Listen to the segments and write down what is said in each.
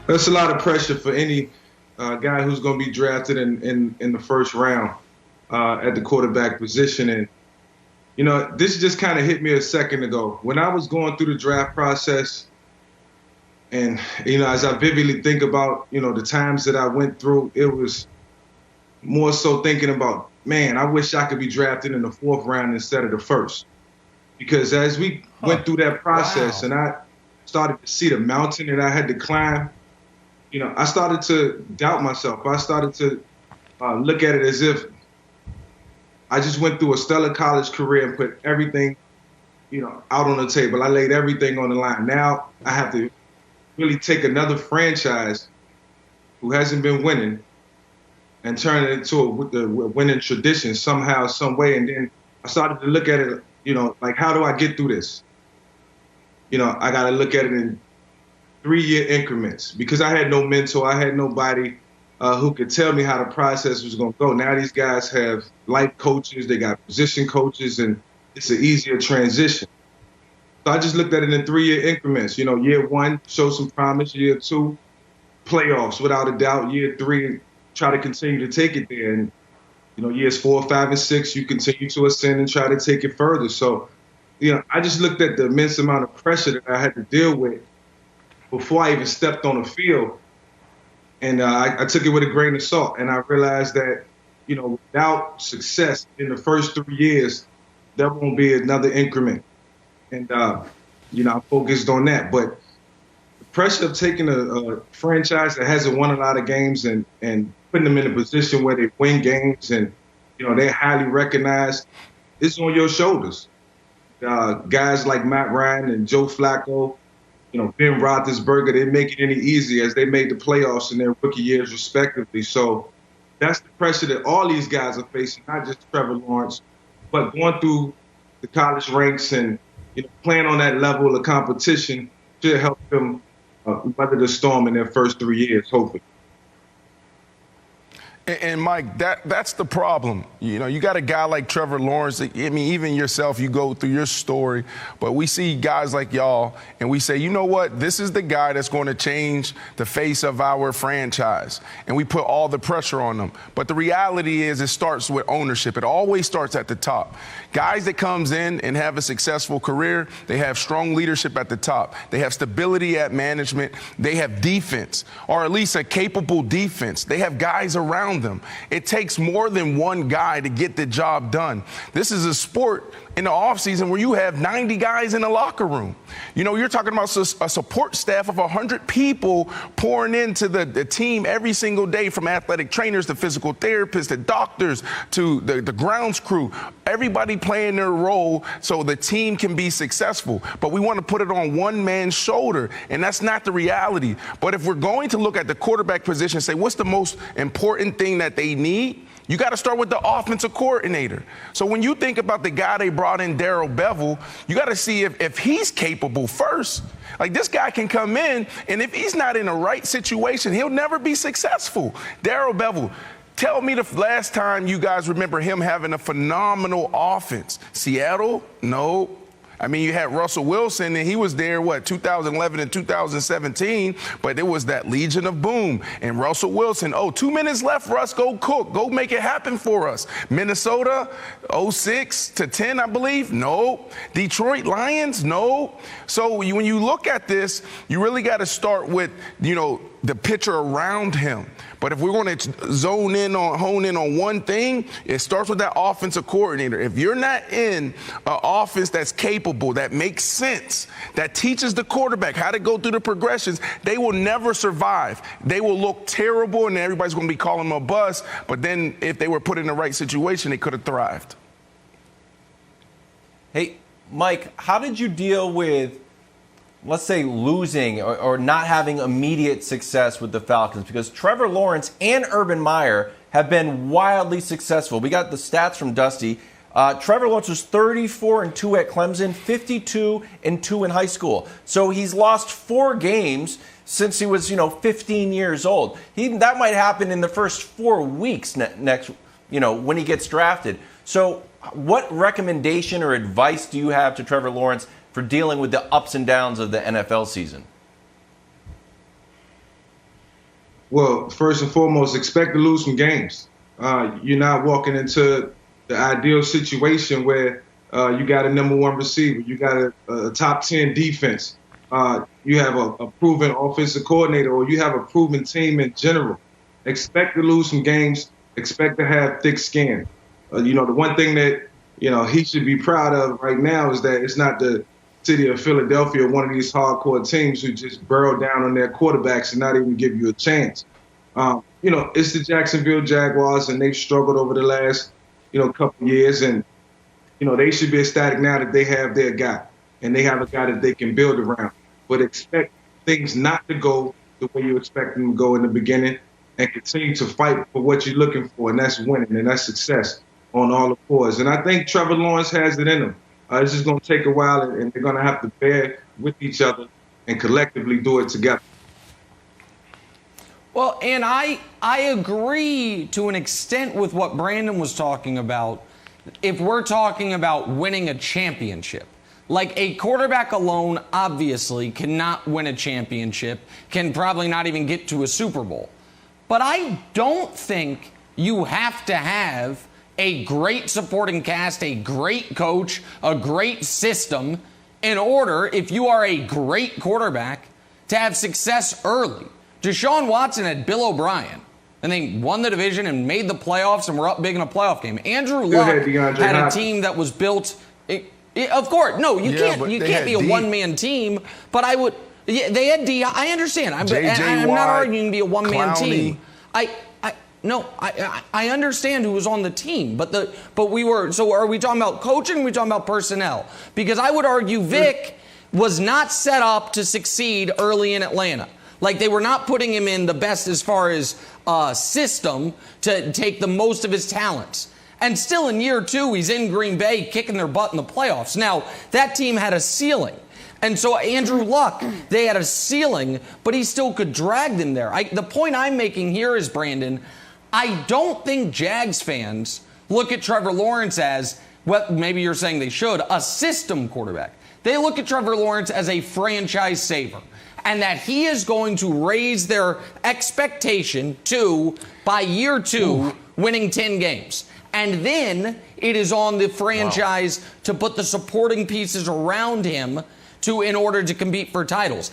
That's a lot of pressure for any guy who's going to be drafted in the first round at the quarterback position. And, this just kind of hit me a second ago. When I was going through the draft process and, as I vividly think about, the times that I went through, it was more so thinking about, man, I wish I could be drafted in the fourth round instead of the first. Because as we went through that process and I started to see the mountain that I had to climb, I started to doubt myself. I started to look at it as if I just went through a stellar college career and put everything, out on the table. I laid everything on the line. Now I have to really take another franchise who hasn't been winning and turn it into a winning tradition somehow, some way. And then I started to look at it, like, how do I get through this? I got to look at it in 3-year increments because I had no mentor. I had nobody who could tell me how the process was going to go. Now these guys have life coaches. They got position coaches, and it's an easier transition. So I just looked at it in 3-year increments. Year 1, show some promise. Year 2, playoffs without a doubt. Year 3, try to continue to take it there. And, years 4, 5, and 6, you continue to ascend and try to take it further. So, I just looked at the immense amount of pressure that I had to deal with before I even stepped on the field. And I took it with a grain of salt. And I realized that, without success in the first 3 years, there won't be another increment. And, I focused on that. But the pressure of taking a franchise that hasn't won a lot of games and putting them in a position where they win games and, they're highly recognized, it's on your shoulders. Guys like Matt Ryan and Joe Flacco, Ben Roethlisberger, didn't make it any easier as they made the playoffs in their rookie years respectively. So that's the pressure that all these guys are facing, not just Trevor Lawrence, but going through the college ranks and playing on that level of competition should help them weather the storm in their first 3 years, hopefully. And Mike, that's the problem. You got a guy like Trevor Lawrence. I mean, even yourself, you go through your story, but we see guys like y'all, and we say, you know what? This is the guy that's going to change the face of our franchise. And we put all the pressure on them. But the reality is it starts with ownership. It always starts at the top. Guys that comes in and have a successful career, they have strong leadership at the top. They have stability at management. They have defense, or at least a capable defense. They have guys around them. It takes more than one guy to get the job done. This is a sport in the offseason where you have 90 guys in the locker room. You're talking about a support staff of 100 people pouring into the team every single day, from athletic trainers to physical therapists to doctors to the grounds crew. Everybody playing their role so the team can be successful. But we want to put it on one man's shoulder, and that's not the reality. But if we're going to look at the quarterback position and say, what's the most important thing that they need? You got to start with the offensive coordinator. So when you think about the guy they brought in, Darrell Bevell, you got to see if he's capable first. Like, this guy can come in, and if he's not in the right situation, he'll never be successful. Darrell Bevell, tell me the last time you guys remember him having a phenomenal offense. Seattle? No. I mean, you had Russell Wilson, and he was there, 2011 and 2017, but it was that Legion of Boom. And Russell Wilson, 2 minutes left, Russ, go cook. Go make it happen for us. Minnesota, 06 to 10, I believe? No. Detroit Lions? No. So when you look at this, you really got to start with, the pitcher around him. But if we're going to hone in on one thing, it starts with that offensive coordinator. If you're not in an offense that's capable, that makes sense, that teaches the quarterback how to go through the progressions, they will never survive. They will look terrible, and everybody's going to be calling them a bust. But then if they were put in the right situation, they could have thrived. Hey, Mike, how did you deal with, let's say, losing or not having immediate success with the Falcons? Because Trevor Lawrence and Urban Meyer have been wildly successful. We got the stats from Dusty. Trevor Lawrence was 34-2 at Clemson, 52-2 in high school. So he's lost 4 games since he was, 15 years old. That might happen in the first 4 weeks next, when he gets drafted. So what recommendation or advice do you have to Trevor Lawrence for dealing with the ups and downs of the NFL season? Well, first and foremost, expect to lose some games. You're not walking into the ideal situation where you got a number one receiver, you got a top 10 defense, you have a proven offensive coordinator, or you have a proven team in general. Expect to lose some games. Expect to have thick skin. The one thing that he should be proud of right now is that it's not the city of Philadelphia, one of these hardcore teams who just burrow down on their quarterbacks and not even give you a chance. It's the Jacksonville Jaguars, and they've struggled over the last, couple of years. And, they should be ecstatic now that they have their guy, and they have a guy that they can build around. But expect things not to go the way you expect them to go in the beginning, and continue to fight for what you're looking for, and that's winning, and that's success on all the fours. And I think Trevor Lawrence has it in him. It's just going to take a while, and they're going to have to bear with each other and collectively do it together. Well, and I agree to an extent with what Brandon was talking about. If we're talking about winning a championship, like a quarterback alone obviously cannot win a championship, can probably not even get to a Super Bowl. But I don't think you have to have a great supporting cast, a great coach, a great system in order, if you are a great quarterback, to have success early. Deshaun Watson had Bill O'Brien, and they won the division and made the playoffs and were up big in a playoff game. Andrew Luck had a team that was built. Of course, no, you can't be a one-man team. But I would. Yeah, they had D. I understand. I'm not arguing to be a one-man team. I understand who was on the team, but we were. So are we talking about coaching? Or are we talking about personnel? Because I would argue Vick was not set up to succeed early in Atlanta. Like, they were not putting him in the best as far as system to take the most of his talents. And still in year two, he's in Green Bay kicking their butt in the playoffs. Now, that team had a ceiling. And so Andrew Luck, they had a ceiling, but he still could drag them there. The point I'm making here is, Brandon, I don't think Jags fans look at Trevor Lawrence as, well, maybe you're saying they should, a system quarterback. They look at Trevor Lawrence as a franchise saver, and that he is going to raise their expectation to, by year two, winning 10 games. And then it is on the franchise to put the supporting pieces around him in order to compete for titles.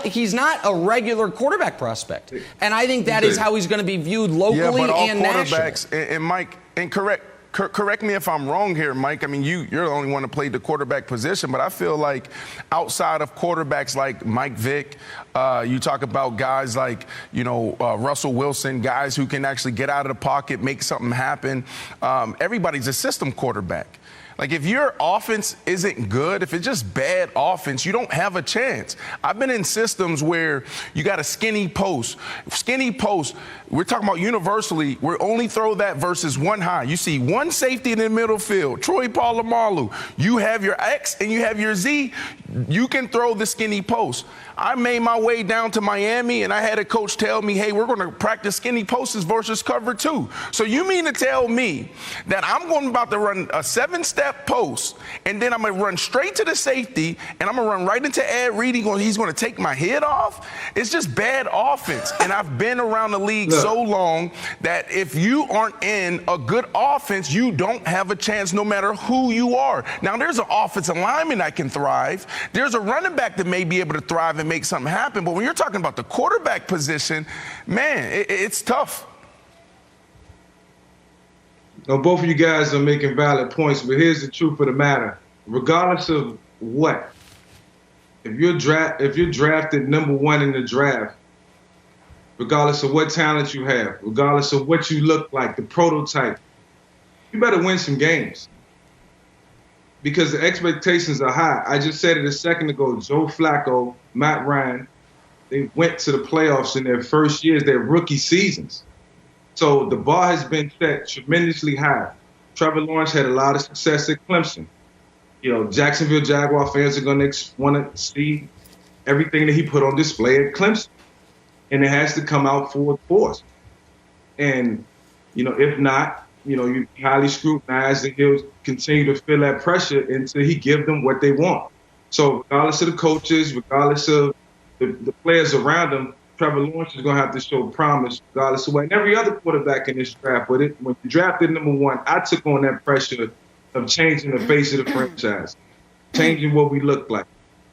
He's not a regular quarterback prospect. And I think that is how he's going to be viewed locally and nationally. And Mike, and correct me if I'm wrong here, Mike. I mean, you're the only one to play the quarterback position, but I feel like outside of quarterbacks like Mike Vick, you talk about guys like, Russell Wilson, guys who can actually get out of the pocket, make something happen. Everybody's a system quarterback. Like, if your offense isn't good, if it's just bad offense, you don't have a chance. I've been in systems where you got a skinny post. Skinny post, we're talking about universally, we only throw that versus one high. You see one safety in the middle field, Troy Polamalu. You have your X and you have your Z. You can throw the skinny post. I made my way down to Miami, and I had a coach tell me, hey, we're going to practice skinny posts versus cover two. So you mean to tell me that I'm about to run a 7-step post, and then I'm going to run straight to the safety, and I'm going to run right into Ed Reed. He's going to take my head off? It's just bad offense. And I've been around the league so long that if you aren't in a good offense, you don't have a chance no matter who you are. Now, there's an offensive lineman that can thrive. There's a running back that may be able to thrive and make something happen. But when you're talking about the quarterback position, man, it's tough. Now, both of you guys are making valid points, but here's the truth of the matter. Regardless of what, if you're drafted number one in the draft, regardless of what talent you have, regardless of what you look like, the prototype, you better win some games. Because the expectations are high. I just said it a second ago. Joe Flacco, Matt Ryan, they went to the playoffs in their first years, their rookie seasons. So the bar has been set tremendously high. Trevor Lawrence had a lot of success at Clemson. Jacksonville Jaguar fans are going to want to see everything that he put on display at Clemson. And it has to come out full force. And, if not, you highly scrutinize, and he'll continue to feel that pressure until he gives them what they want. So regardless of the coaches, regardless of the players around him, Trevor Lawrence is going to have to show promise regardless of what. And every other quarterback in this draft, when you drafted number 1, I took on that pressure of changing the face of the franchise, changing what we look like.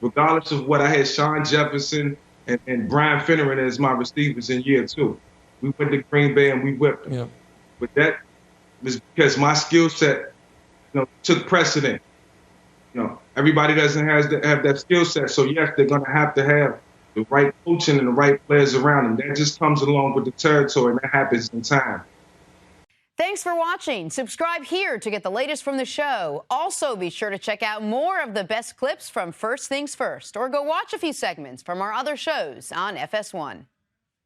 Regardless of what, I had Sean Jefferson and Brian Finneran as my receivers in year 2. We went to Green Bay and we whipped them. Yep. But that was because my skill set, took precedent. Everybody doesn't have that skill set. So yes, they're going to have the right coaching and the right players around them. That just comes along with the territory, and that happens in time. Thanks for watching. Subscribe here to get the latest from the show. Also, be sure to check out more of the best clips from First Things First, or go watch a few segments from our other shows on FS1.